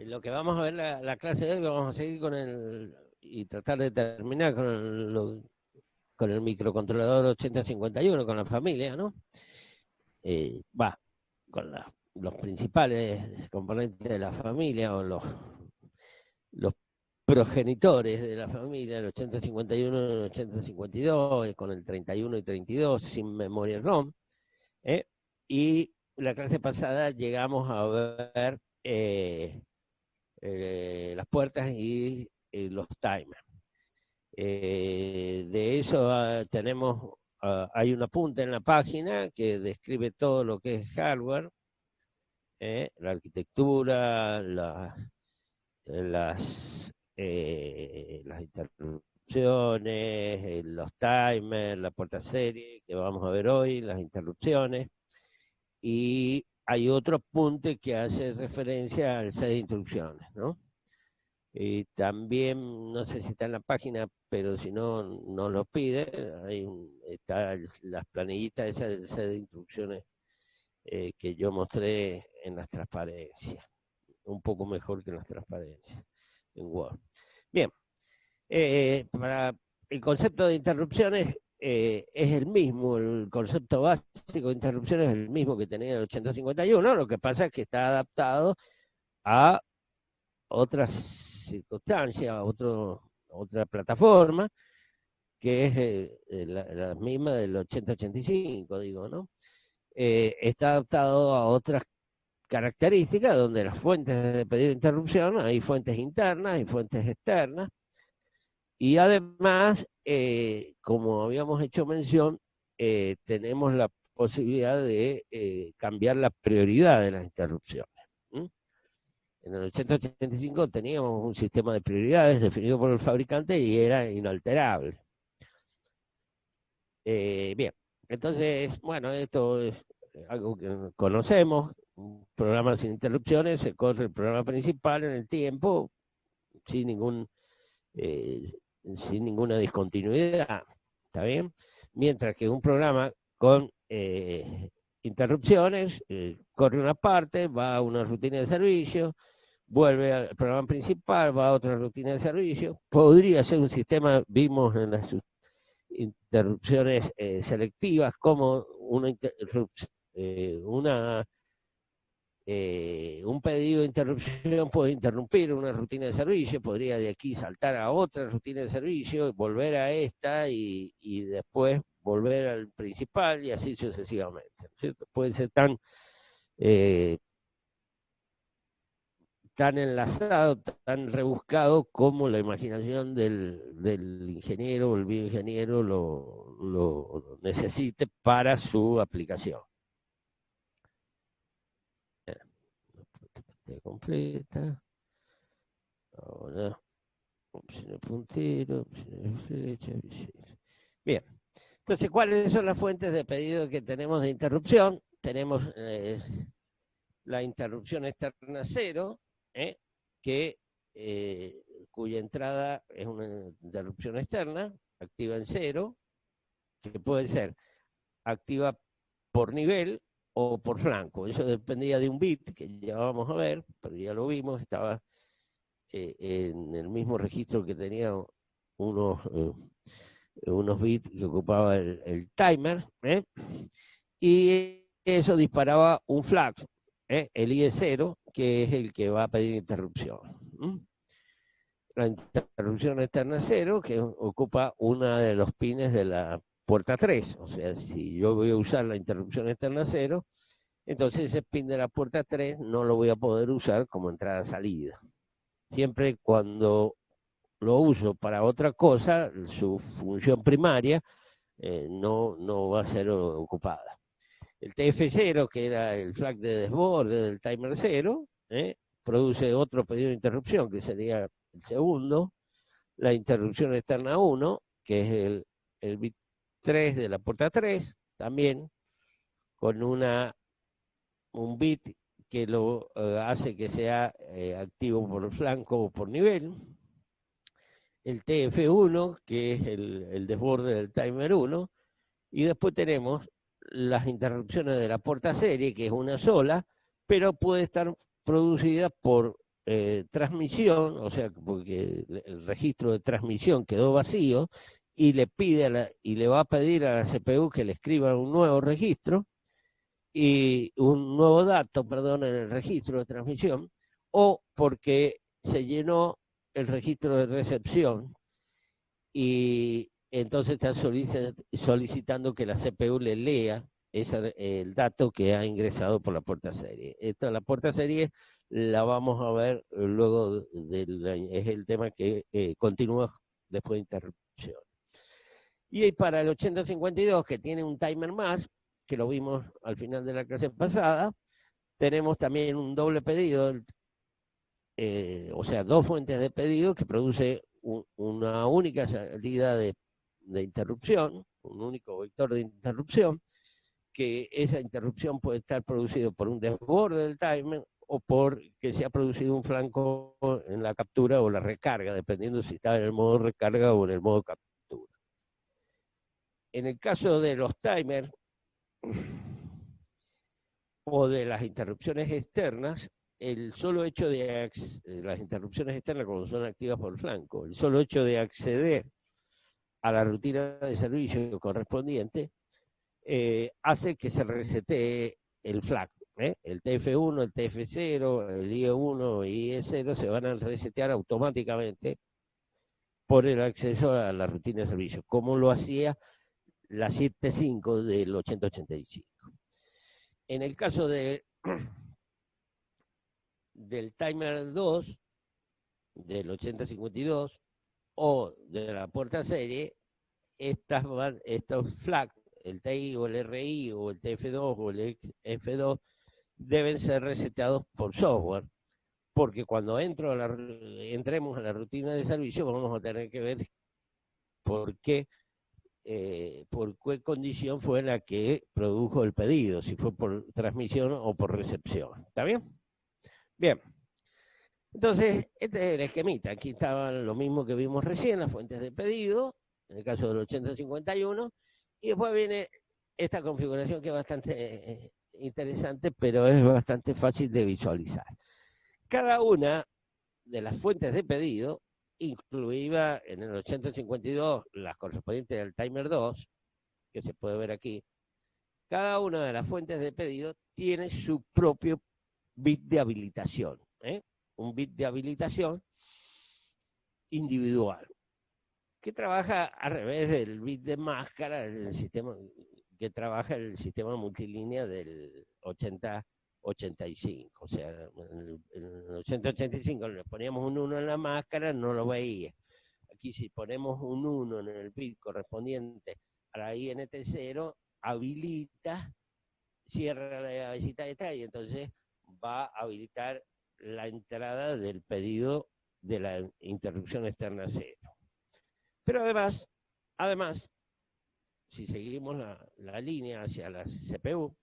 Lo que vamos a ver la clase de hoy, vamos a seguir con y tratar de terminar con el microcontrolador 8051, con la familia, ¿no? Va, con los principales componentes de la familia o los progenitores de la familia, el 8051 y el 8052, con el 31 y 32 sin memoria ROM. Y la clase pasada llegamos a ver las puertas y los timers. De eso hay un apunte en la página que describe todo lo que es hardware, la arquitectura, las interrupciones, los timers, la puerta serie que vamos a ver hoy, las interrupciones. Y hay otro apunte que hace referencia al set de instrucciones, ¿no? Y también, no sé si está en la página, pero si no, nos lo pide. Está las planillitas esas del set de instrucciones que yo mostré en las transparencias. Un poco mejor que en las transparencias en Word. Bien, para el concepto de interrupciones es el mismo, el concepto básico de interrupciones es el mismo que tenía el 8051, lo que pasa es que está adaptado a otras circunstancias, otra plataforma, que es la misma del 8085, digo, ¿no? Está adaptado a otras características donde las fuentes de pedido de interrupción, hay fuentes internas y fuentes externas, y además, como habíamos hecho mención, tenemos la posibilidad de cambiar la prioridad de las interrupciones. En el 8085 teníamos un sistema de prioridades definido por el fabricante y era inalterable. Bien, entonces, bueno, esto es algo que conocemos, un programa sin interrupciones, se corre el programa principal en el tiempo, sin sin ninguna discontinuidad, ¿está bien? Mientras que un programa con interrupciones corre una parte, va a una rutina de servicio, vuelve al programa principal, va a otra rutina de servicio. Podría ser un sistema, vimos en las interrupciones selectivas, como un pedido de interrupción puede interrumpir una rutina de servicio, podría de aquí saltar a otra rutina de servicio, volver a esta y después volver al principal y así sucesivamente, ¿cierto? Puede ser eh, tan enlazado, tan rebuscado como la imaginación del ingeniero o el bioingeniero lo necesite para su aplicación. Completa. Ahora, opción puntero, opción flecha, bien. Entonces, ¿cuáles son las fuentes de pedido que tenemos de interrupción? Tenemos la interrupción externa 0, que, cuya entrada es una interrupción externa, activa en 0, que puede ser activa por nivel o por flanco. Eso dependía de un bit que ya vamos a ver, pero ya lo vimos, estaba en el mismo registro que tenía unos bits que ocupaba el timer, y eso disparaba un flag, el IE0, que es el que va a pedir interrupción. La interrupción externa 0, que ocupa una de los pines de la puerta 3, o sea, si yo voy a usar la interrupción externa 0, entonces ese pin de la puerta 3 no lo voy a poder usar como entrada-salida. Siempre cuando lo uso para otra cosa, su función primaria no va a ser ocupada. El TF0, que era el flag de desborde del timer 0, produce otro pedido de interrupción, que sería el segundo, la interrupción externa 1, que es el bit 3 de la puerta 3, también con un bit que lo hace que sea activo por flanco o por nivel. El TF1, que es el desborde del timer 1, y después tenemos las interrupciones de la puerta serie, que es una sola, pero puede estar producida por transmisión, o sea, porque el registro de transmisión quedó vacío, y y le va a pedir a la CPU que le escriba un nuevo registro y un nuevo dato, perdón, en el registro de transmisión, o porque se llenó el registro de recepción y entonces está solicitando que la CPU le lea el dato que ha ingresado por la puerta serie. La puerta serie la vamos a ver luego, es el tema que continúa después de interrupción. Y para el 8052, que tiene un timer más, que lo vimos al final de la clase pasada, tenemos también un doble pedido, o sea, dos fuentes de pedido que produce una única salida de interrupción, un único vector de interrupción, que esa interrupción puede estar producida por un desborde del timer o por que se ha producido un flanco en la captura o la recarga, dependiendo si está en el modo recarga o en el modo captura. En el caso de los timers o de las interrupciones externas, el solo hecho de las interrupciones externas, cuando son activas por flanco, el solo hecho de acceder a la rutina de servicio correspondiente hace que se resetee el flag. El TF1, el TF0, el IE1 y IE0 se van a resetear automáticamente por el acceso a la rutina de servicio, como lo hacía la 7.5 del 8085. En el caso del timer 2 del 8052 o de la puerta serie, estos flags, el TI o el RI o el TF2 o el F2, deben ser reseteados por software, porque cuando entremos a la rutina de servicio vamos a tener que ver por qué condición fue la que produjo el pedido, si fue por transmisión o por recepción. ¿Está bien? Bien. Entonces, este es el esquemita. Aquí estaban lo mismo que vimos recién, las fuentes de pedido, en el caso del 8051, y después viene esta configuración que es bastante interesante, pero es bastante fácil de visualizar. Cada una de las fuentes de pedido, incluida en el 8052 las correspondientes al timer 2, que se puede ver aquí, cada una de las fuentes de pedido tiene su propio bit de habilitación, un bit de habilitación individual, que trabaja a revés del bit de máscara del sistema que trabaja el sistema multilínea del 8085. O sea, en el 8085 le poníamos un 1 en la máscara, no lo veía. Aquí si ponemos un 1 en el bit correspondiente a la INT0, habilita, cierra la visita esta y entonces va a habilitar la entrada del pedido de la interrupción externa 0. Pero además, si seguimos la línea hacia la CPU,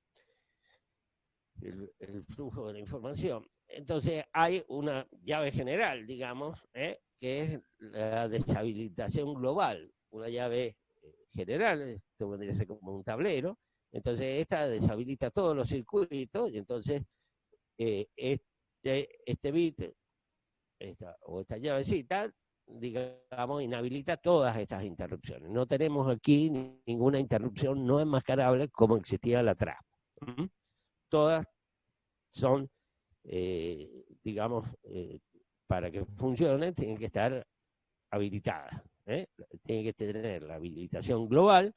el flujo de la información, entonces hay una llave general, digamos, que es la deshabilitación global, una llave general, esto vendría a ser como un tablero, entonces esta deshabilita todos los circuitos y entonces este bit esta llavecita, digamos, inhabilita todas estas interrupciones. No tenemos aquí ninguna interrupción no enmascarable como existía la trap. Todas son, digamos, para que funcionen, tienen que estar habilitadas. Tienen que tener la habilitación global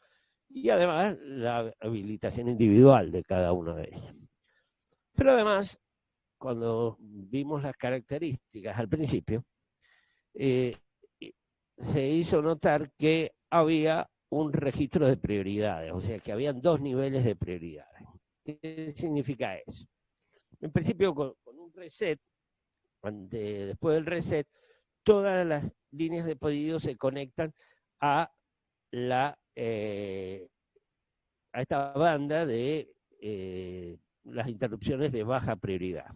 y además la habilitación individual de cada una de ellas. Pero además, cuando vimos las características al principio, se hizo notar que había un registro de prioridades, o sea que habían dos niveles de prioridades. ¿Qué significa eso? En principio, con un reset, después del reset, todas las líneas de pedido se conectan a esta banda de las interrupciones de baja prioridad.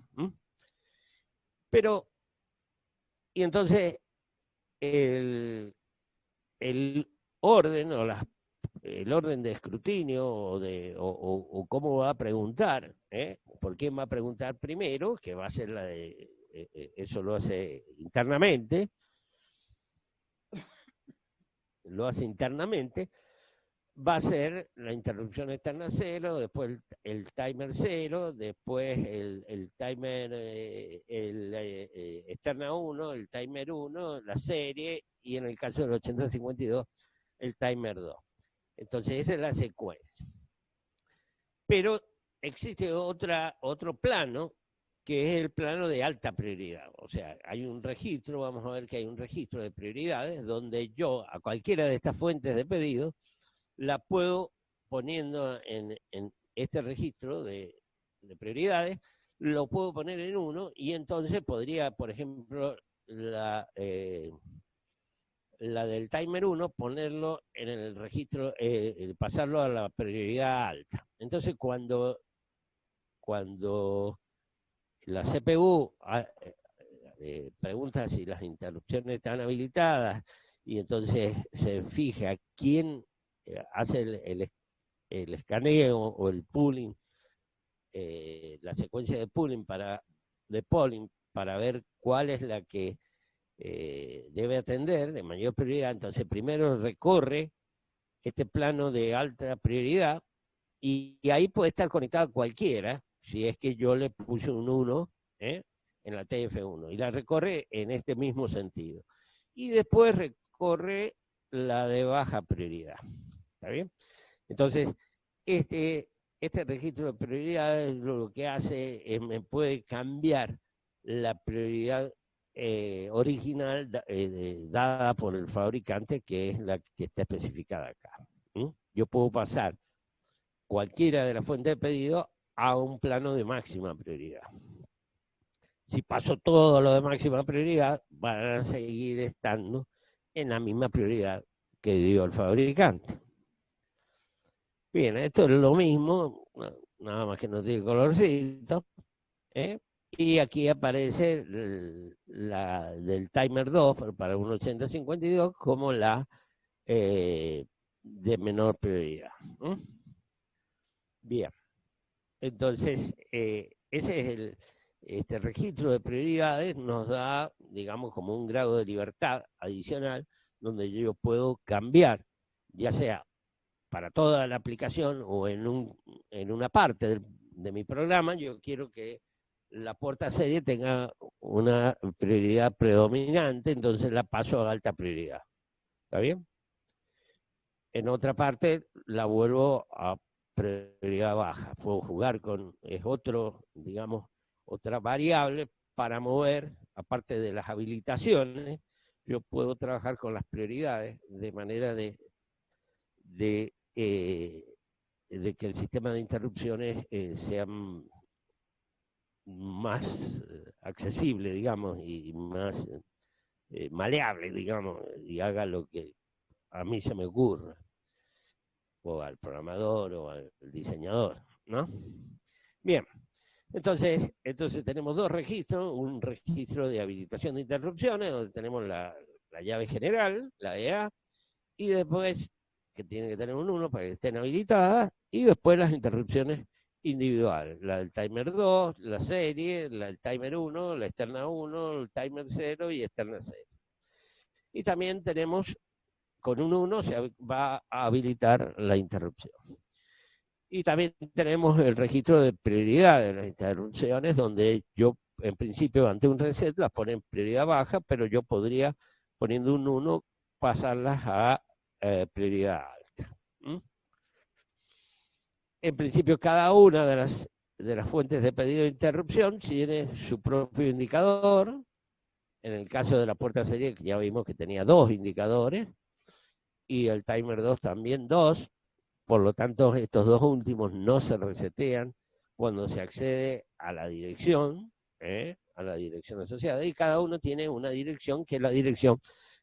Pero, y entonces, el orden el orden de escrutinio o cómo va a preguntar, por quién va a preguntar primero, que va a ser eso lo hace internamente, va a ser la interrupción externa 0, después el timer 0, después el timer externa 1, el timer 1, la serie, y en el caso del 8052, el timer 2. Entonces esa es la secuencia. Pero existe otro plano, que es el plano de alta prioridad. O sea, hay un registro, vamos a ver que hay un registro de prioridades, donde yo a cualquiera de estas fuentes de pedido la puedo poniendo en este registro de prioridades, lo puedo poner en 1 y entonces podría, por ejemplo, la del timer 1, ponerlo en el registro, pasarlo a la prioridad alta. Entonces, cuando la CPU pregunta si las interrupciones están habilitadas y entonces se fija quién hace el escaneo o el pooling, la secuencia de pooling de polling para ver cuál es la que debe atender de mayor prioridad. Entonces primero recorre este plano de alta prioridad y ahí puede estar conectado cualquiera, si es que yo le puse un 1 en la TF1 y la recorre en este mismo sentido. Y después recorre la de baja prioridad. ¿Está bien? Entonces, este registro de prioridades lo que hace es me puede cambiar la prioridad original dada por el fabricante, que es la que está especificada acá. Yo puedo pasar cualquiera de las fuentes de pedido a un plano de máxima prioridad. Si paso todo lo de máxima prioridad, van a seguir estando en la misma prioridad que dio el fabricante. Bien, esto es lo mismo, nada más que no tiene colorcito, y aquí aparece la del timer 2 para un 8052 como la de menor prioridad. Bien, entonces ese es este registro de prioridades nos da, digamos, como un grado de libertad adicional donde yo puedo cambiar, ya sea para toda la aplicación o en una parte de mi programa. Yo quiero que la puerta serie tenga una prioridad predominante, entonces la paso a alta prioridad. ¿Está bien? En otra parte la vuelvo a prioridad baja. Puedo jugar es digamos, otra variable para mover, aparte de las habilitaciones, yo puedo trabajar con las prioridades de manera de que el sistema de interrupciones sea más accesible, digamos, y más maleable, digamos, y haga lo que a mí se me ocurra, o al programador o al diseñador, ¿no? Bien, entonces tenemos dos registros, un registro de habilitación de interrupciones, donde tenemos la llave general, la EA, y después, que tiene que tener un 1 para que estén habilitadas, y después las interrupciones individuales, la del timer 2, la serie, la del timer 1, la externa 1, el timer 0 y externa 0. Y también tenemos, con un 1 se va a habilitar la interrupción. Y también tenemos el registro de prioridad de las interrupciones, donde yo, en principio, ante un reset, las pone en prioridad baja, pero yo podría, poniendo un 1, pasarlas a prioridad alta. En principio, cada una de las fuentes de pedido de interrupción tiene su propio indicador. En el caso de la puerta serie, ya vimos que tenía 2 indicadores, y el timer 2 también 2. Por lo tanto, estos 2 últimos no se resetean cuando se accede a la dirección asociada, y cada uno tiene una dirección que es la dirección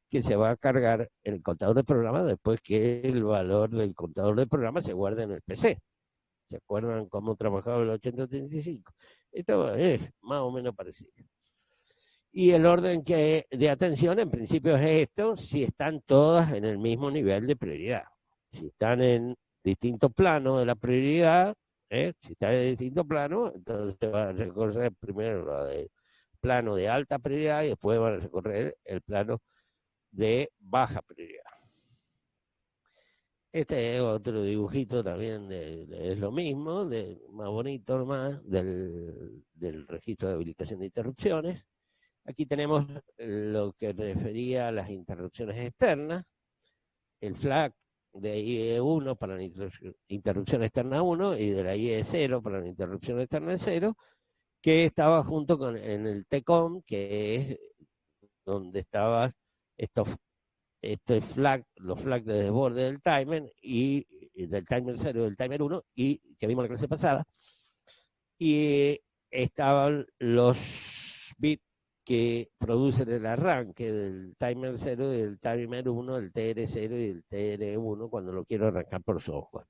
que se va a cargar en el contador de programa después que el valor del contador de programa se guarde en el PC. ¿Se acuerdan cómo trabajaba el 8035? Esto es más o menos parecido. Y el orden de atención en principio es esto, si están todas en el mismo nivel de prioridad. Si están en distintos planos de la prioridad, si está en distintos planos, entonces va a recorrer primero la de plano de alta prioridad y después van a recorrer el plano de baja prioridad. Este es otro dibujito también, es lo mismo, más bonito nomás, del registro de habilitación de interrupciones. Aquí tenemos lo que refería a las interrupciones externas, el flag de IE1 para la interrupción externa 1 y de la IE0 para la interrupción externa 0, que estaba junto con en el TCOM, que es donde estaban los flags de desborde del timer y del timer 0 y del timer 1, y que vimos en la clase pasada, y estaban los bits que producen el arranque del timer 0 y del timer 1, el TR0 y el TR1 cuando lo quiero arrancar por software.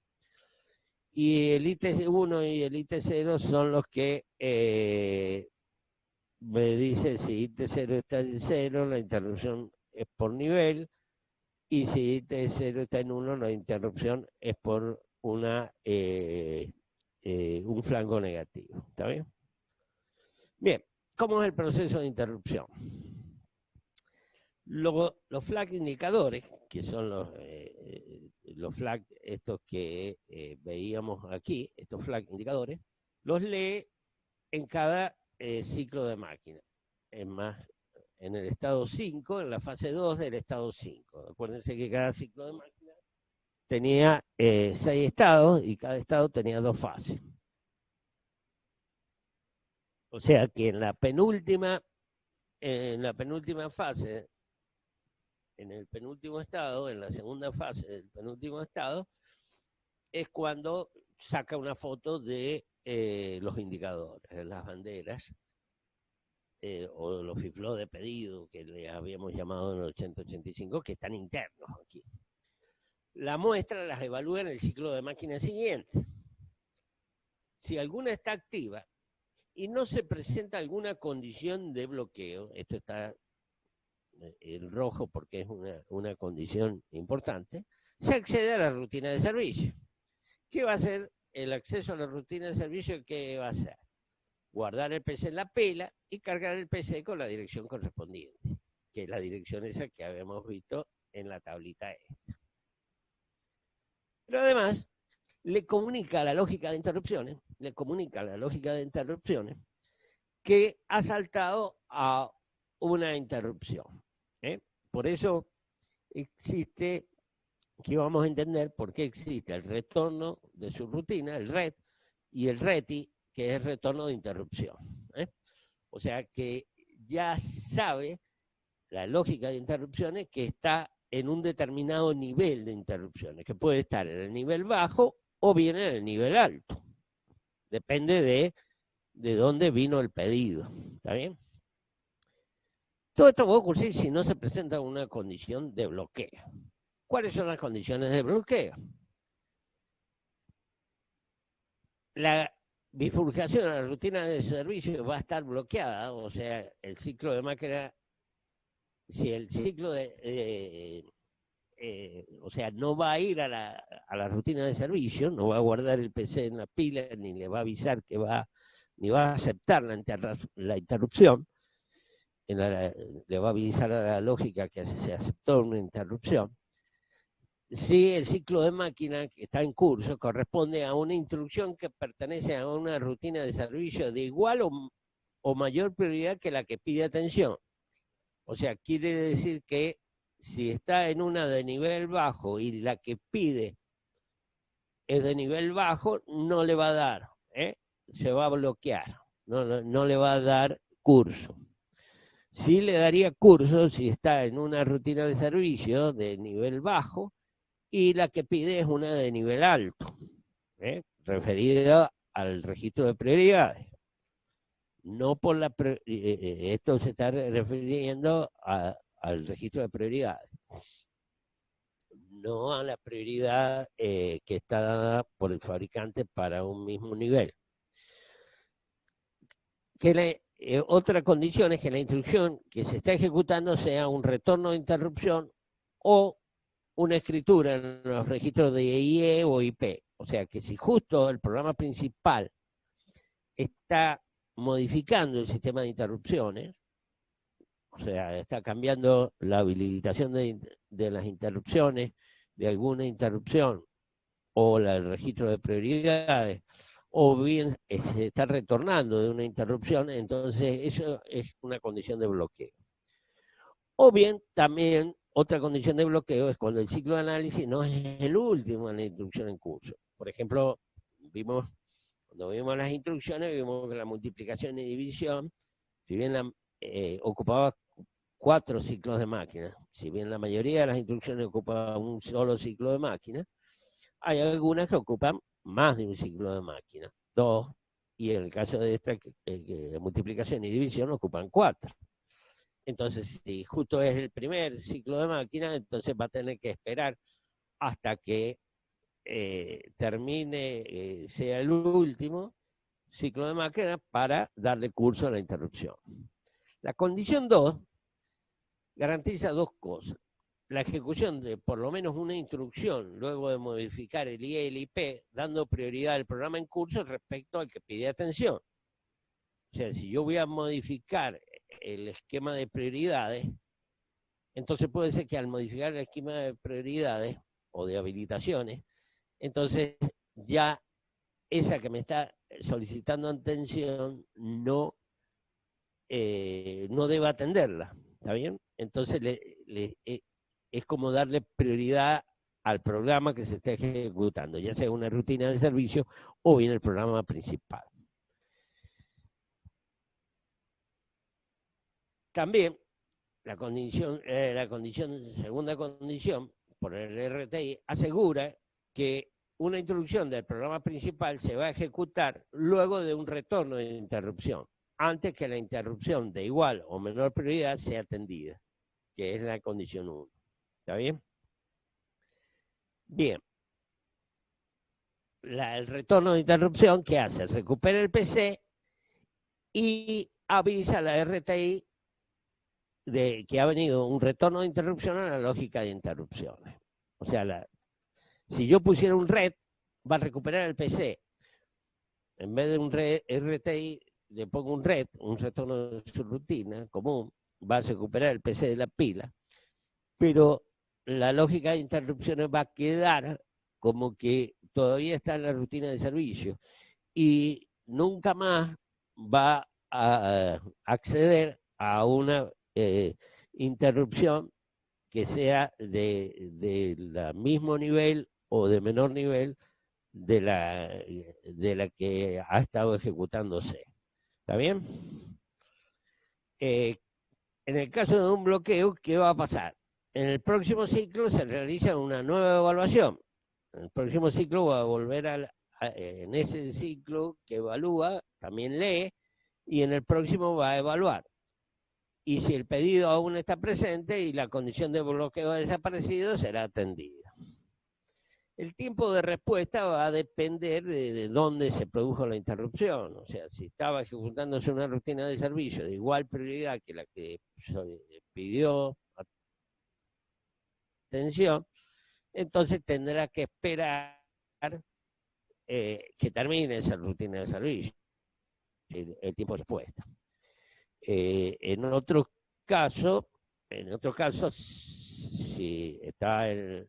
Y el IT1 y el IT0 son los que me dicen si IT0 está en 0, la interrupción es por nivel, y si IT0 está en 1, la interrupción es por un flanco negativo. ¿Está bien? Bien, ¿cómo es el proceso de interrupción? Luego, los flag indicadores, que son los flag estos que veíamos aquí, estos flag indicadores, los lee en cada ciclo de máquina. Es más, en el estado 5, en la fase 2 del estado 5. Acuérdense que cada ciclo de máquina tenía 6 estados y cada estado tenía 2 fases. O sea que en la penúltima fase, en el penúltimo estado, en la segunda fase del penúltimo estado, es cuando saca una foto de los indicadores, de las banderas, o los fiflós de pedido que le habíamos llamado en el 8085, que están internos aquí. La muestra las evalúa en el ciclo de máquina siguiente. Si alguna está activa y no se presenta alguna condición de bloqueo, esto está en rojo porque es una condición importante, se accede a la rutina de servicio. ¿Qué va a hacer el acceso a la rutina de servicio? ¿Qué va a hacer? Guardar el PC en la pila y cargar el PC con la dirección correspondiente, que es la dirección esa que habíamos visto en la tablita esta. Pero además, le comunica a la lógica de interrupciones, que ha saltado a una interrupción. Por eso existe, que vamos a entender por qué existe el retorno de su rutina, el RET, y el RETI, que es retorno de interrupción. O sea que ya sabe la lógica de interrupciones que está en un determinado nivel de interrupciones, que puede estar en el nivel bajo o bien en el nivel alto. Depende de dónde vino el pedido. ¿Está bien? Todo esto va a ocurrir si no se presenta una condición de bloqueo. ¿Cuáles son las condiciones de bloqueo? La bifurcación a la rutina de servicio va a estar bloqueada, o sea, el ciclo de máquina, si el ciclo o sea, no va a ir a la rutina de servicio, no va a guardar el PC en la pila, ni le va a avisar ni va a aceptar la interrupción, le va a avisar a la lógica que se aceptó una interrupción. Si el ciclo de máquina que está en curso corresponde a una instrucción que pertenece a una rutina de servicio de igual o mayor prioridad que la que pide atención. O sea, quiere decir que si está en una de nivel bajo y la que pide es de nivel bajo, no le va a dar, se va a bloquear, no le va a dar curso. Sí le daría curso si está en una rutina de servicio de nivel bajo y la que pide es una de nivel alto, referida al registro de prioridades. No por esto se está refiriendo al registro de prioridades, no a la prioridad que está dada por el fabricante para un mismo nivel. Otra condición es que la instrucción que se está ejecutando sea un retorno de interrupción o una escritura en los registros de IE o IP. O sea que si justo el programa principal está modificando el sistema de interrupciones, o sea, está cambiando la habilitación de las interrupciones, de alguna interrupción, o el registro de prioridades, o bien se está retornando de una interrupción, entonces eso es una condición de bloqueo. O bien también otra condición de bloqueo es cuando el ciclo de análisis no es el último en la instrucción en curso. Por ejemplo, cuando vimos las instrucciones, vimos que la multiplicación y división, si bien ocupaba 4 ciclos de máquina, si bien la mayoría de las instrucciones ocupaba un solo ciclo de máquina, hay algunas que ocupan más de un ciclo de máquina, 2, y en el caso de esta, multiplicación y división, ocupan 4. Entonces, si justo es el primer ciclo de máquina, entonces va a tener que esperar hasta que termine, sea el último ciclo de máquina para darle curso a la interrupción. La condición 2 garantiza 2 cosas. La ejecución de por lo menos una instrucción luego de modificar el IE y el IP, dando prioridad al programa en curso respecto al que pide atención. O sea, si yo voy a modificar el esquema de prioridades, entonces puede ser que al modificar el esquema de prioridades o de habilitaciones, entonces ya esa que me está solicitando atención no deba atenderla, ¿está bien? Entonces es como darle prioridad al programa que se está ejecutando, ya sea una rutina de servicio o bien el programa principal. También la segunda condición por el RTI asegura que una instrucción del programa principal se va a ejecutar luego de un retorno de interrupción, antes que la interrupción de igual o menor prioridad sea atendida, que es la condición 1. ¿Está bien? Bien. El retorno de interrupción, ¿qué hace? Recupera el PC y avisa a la RTI de que ha venido un retorno de interrupción a la lógica de interrupciones. O sea, si yo pusiera un red, va a recuperar el PC. En vez de un RTI, le pongo un red, un retorno de su rutina común, va a recuperar el PC de la pila, pero la lógica de interrupciones va a quedar como que todavía está en la rutina de servicio y nunca más va a acceder a una interrupción que sea de mismo nivel o de menor nivel de la que ha estado ejecutándose. ¿Está bien? En el caso de un bloqueo, ¿qué va a pasar? En el próximo ciclo se realiza una nueva evaluación. En el próximo ciclo va a volver en ese ciclo que evalúa, también lee, y en el próximo va a evaluar. Y si el pedido aún está presente y la condición de bloqueo ha desaparecido, será atendida. El tiempo de respuesta va a depender de dónde se produjo la interrupción. O sea, si estaba ejecutándose una rutina de servicio de igual prioridad que la que pidió atención, entonces tendrá que esperar que termine esa rutina de servicio, el tiempo de respuesta. En otro caso, si está en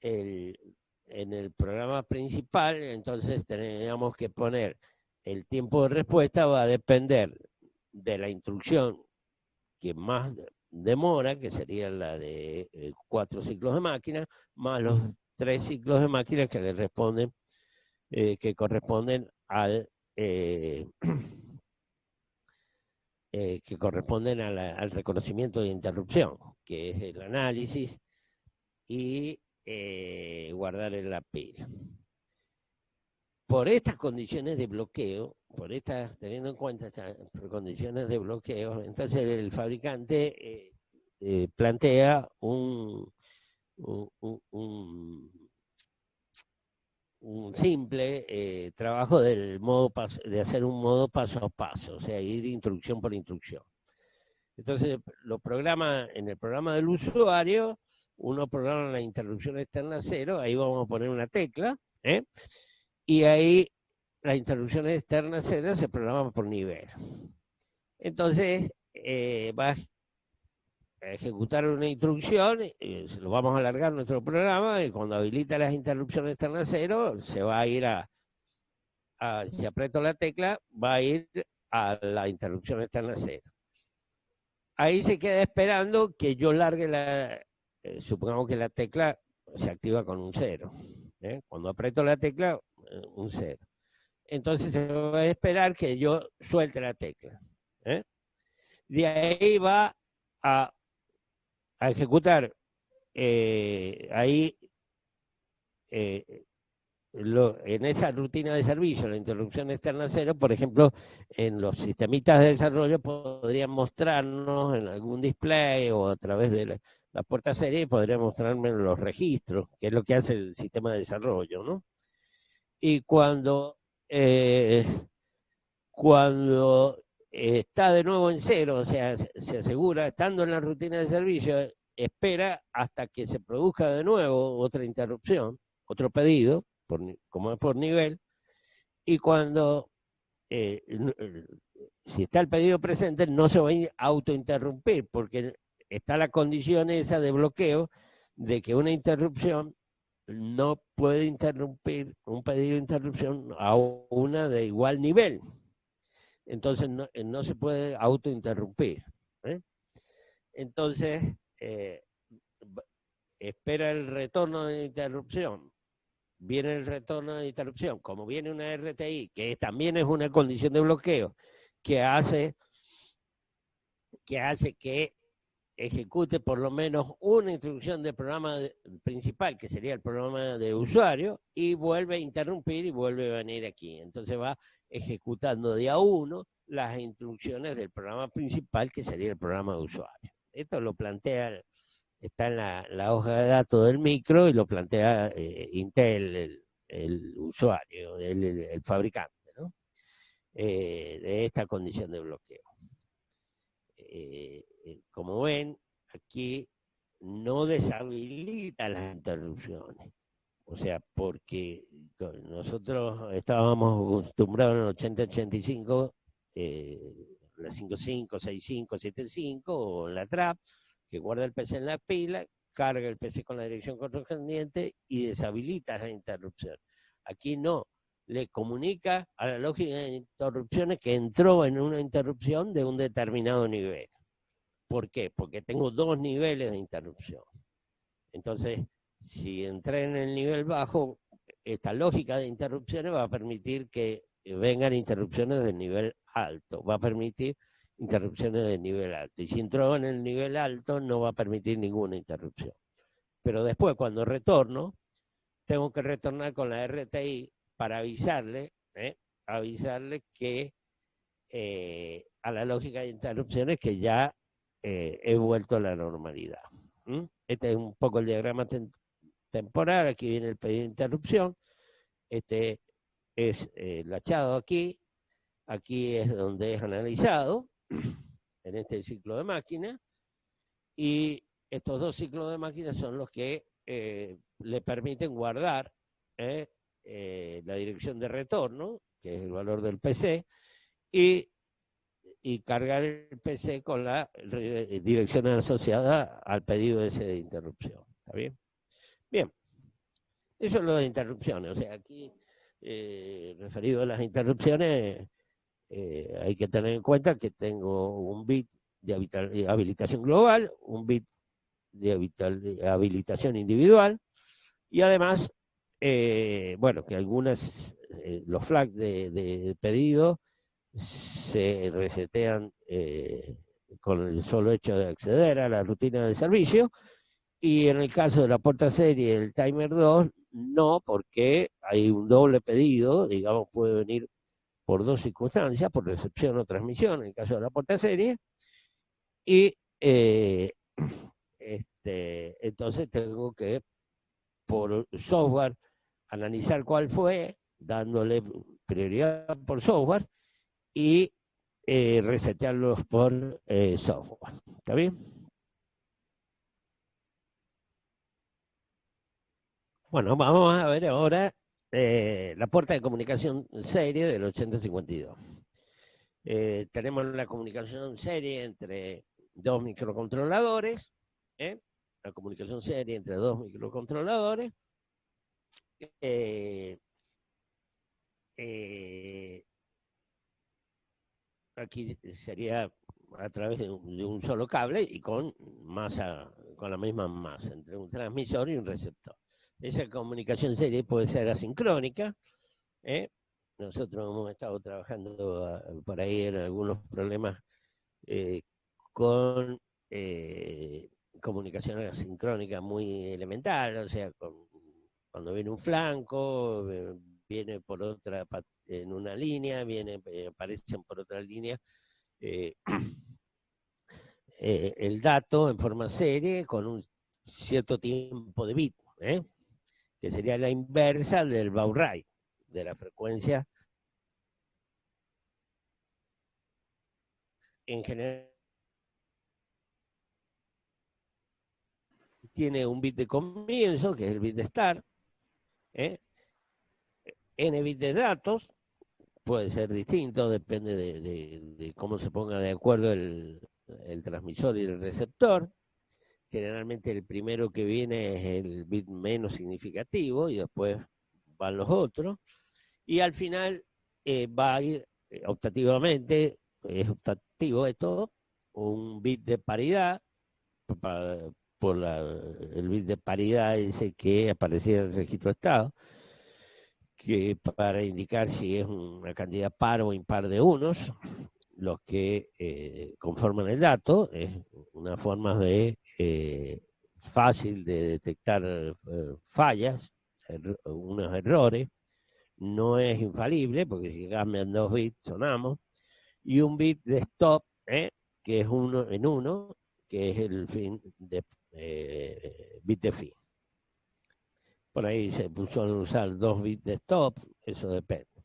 el programa principal, entonces tenemos que poner el tiempo de respuesta, va a depender de la instrucción que más demora, que sería la de 4 ciclos de máquina, más los 3 ciclos de máquina que le responden, que corresponden al al reconocimiento de interrupción, que es el análisis y guardar en la pila. Por estas condiciones de bloqueo, teniendo en cuenta estas condiciones de bloqueo, entonces el fabricante plantea un simple trabajo de hacer un modo paso a paso, o sea, ir instrucción por instrucción. Entonces, en el programa del usuario, uno programa la interrupción externa 0, ahí vamos a poner una tecla, y ahí las interrupciones externas cero se programan por nivel. Entonces, va a ejecutar una instrucción, lo vamos a alargar nuestro programa, y cuando habilita las interrupciones externas cero, se va a ir si aprieto la tecla, va a ir a la interrupción externa cero. Ahí se queda esperando que yo largue supongamos que la tecla se activa con un cero. Cuando aprieto la tecla, un cero. Entonces se va a esperar que yo suelte la tecla. De ahí va a ejecutar ahí en esa rutina de servicio, la interrupción externa cero, por ejemplo, en los sistemitas de desarrollo podrían mostrarnos en algún display o a través de la puerta serie, podrían mostrarme los registros, que es lo que hace el sistema de desarrollo, ¿no? Y cuando está de nuevo en cero, o sea, se asegura, estando en la rutina de servicio, espera hasta que se produzca de nuevo otra interrupción, otro pedido, como es por nivel, y cuando, si está el pedido presente, no se va a autointerrumpir, porque está la condición esa de bloqueo de que una interrupción no puede interrumpir un pedido de interrupción a una de igual nivel. Entonces no se puede autointerrumpir. Entonces, espera el retorno de interrupción. Viene el retorno de interrupción. Como viene una RTI, que también es una condición de bloqueo, que hace que ejecute por lo menos una instrucción del programa principal, que sería el programa de usuario, y vuelve a interrumpir y vuelve a venir aquí. Entonces va ejecutando de a uno las instrucciones del programa principal, que sería el programa de usuario. Esto lo plantea, está en la hoja de datos del micro, y lo plantea Intel, el usuario, el fabricante, ¿no? De esta condición de bloqueo. Como ven, aquí no deshabilita las interrupciones. O sea, porque nosotros estábamos acostumbrados en el 8085, la 55, 65, 75, o en la trap, que guarda el PC en la pila, carga el PC con la dirección correspondiente y deshabilita las interrupciones. Aquí no, le comunica a la lógica de interrupciones que entró en una interrupción de un determinado nivel. ¿Por qué? Porque tengo dos niveles de interrupción. Entonces, si entré en el nivel bajo, esta lógica de interrupciones va a permitir que vengan interrupciones del nivel alto, va a permitir interrupciones del nivel alto. Y si entró en el nivel alto, no va a permitir ninguna interrupción. Pero después, cuando retorno, tengo que retornar con la RTI para avisarle que a la lógica de interrupciones que ya he vuelto a la normalidad. Este es un poco el diagrama temporal. Aquí viene el pedido de interrupción. Este es el hachado aquí. Aquí es donde es analizado, en este ciclo de máquina. Y estos dos ciclos de máquina son los que le permiten guardar la dirección de retorno, que es el valor del PC, y cargar el PC con la dirección asociada al pedido ese de interrupción. ¿Está bien? Bien. Eso es lo de interrupciones. O sea, aquí, referido a las interrupciones, hay que tener en cuenta que tengo un bit de habilitación global, un bit de habilitación individual, y además, bueno, que los flags de pedido se resetean con el solo hecho de acceder a la rutina de servicio, y en el caso de la puerta serie, el timer 2, no, porque hay un doble pedido, digamos, puede venir por dos circunstancias, por recepción o transmisión, en el caso de la puerta serie, y entonces tengo que, por software, analizar cuál fue, dándole prioridad por software, y resetearlos por software. ¿Está bien? Bueno, vamos a ver ahora la puerta de comunicación serie del 8052. Tenemos la comunicación serie entre dos microcontroladores, la comunicación serie entre dos microcontroladores. Aquí sería a través de un solo cable y con masa, con la misma masa, entre un transmisor y un receptor. Esa comunicación serie puede ser asincrónica. Nosotros hemos estado trabajando por ahí en algunos problemas con comunicación asincrónica muy elemental, o sea, cuando viene un flanco, viene por otra, en una línea, aparecen por otra línea el dato en forma serie con un cierto tiempo de bit, que sería la inversa del baud rate, de la frecuencia en general. Tiene un bit de comienzo, que es el bit de start, n bit de datos, puede ser distinto, depende de cómo se ponga de acuerdo el transmisor y el receptor. Generalmente el primero que viene es el bit menos significativo y después van los otros. Y al final va a ir optativamente, es optativo esto, un bit de paridad, por el bit de paridad ese que aparecía en el registro de estado, que para indicar si es una cantidad par o impar de unos, los que conforman el dato. Es una forma de fácil de detectar fallas, unos errores. No es infalible, porque si cambian 2 bits sonamos. Y un bit de stop, que es uno en uno, que es el fin de bit de fin. Por ahí se suelen usar 2 bits de stop, eso depende.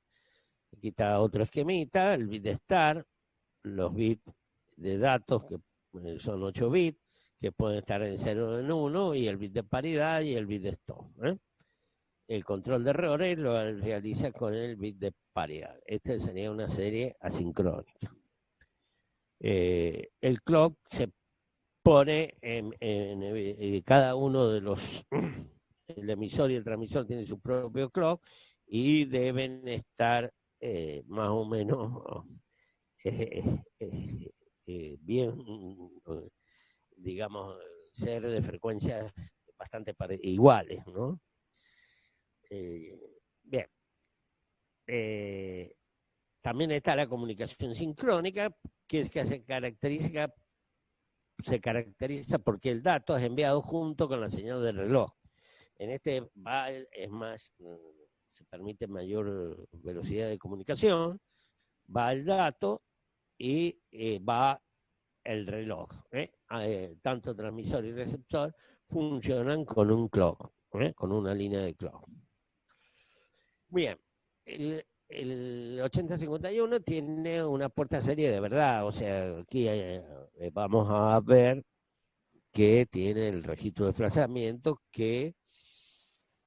Aquí está otro esquemita, el bit de start, los bits de datos, que son 8 bits, que pueden estar en 0 en 1, y el bit de paridad y el bit de stop. El control de errores lo realiza con el bit de paridad. Esta sería una serie asincrónica. El clock se pone en cada uno de los... El emisor y el transmisor tienen su propio clock y deben estar más o menos bien, digamos, ser de frecuencias bastante iguales, ¿no? Bien. También está la comunicación sincrónica, que es que se caracteriza porque el dato es enviado junto con la señal del reloj. En este es más, se permite mayor velocidad de comunicación, va el dato y va el reloj. Tanto transmisor y receptor funcionan con un clock, con una línea de clock. Bien, el 8051 tiene una puerta serie de verdad, o sea, aquí vamos a ver que tiene el registro de desplazamiento que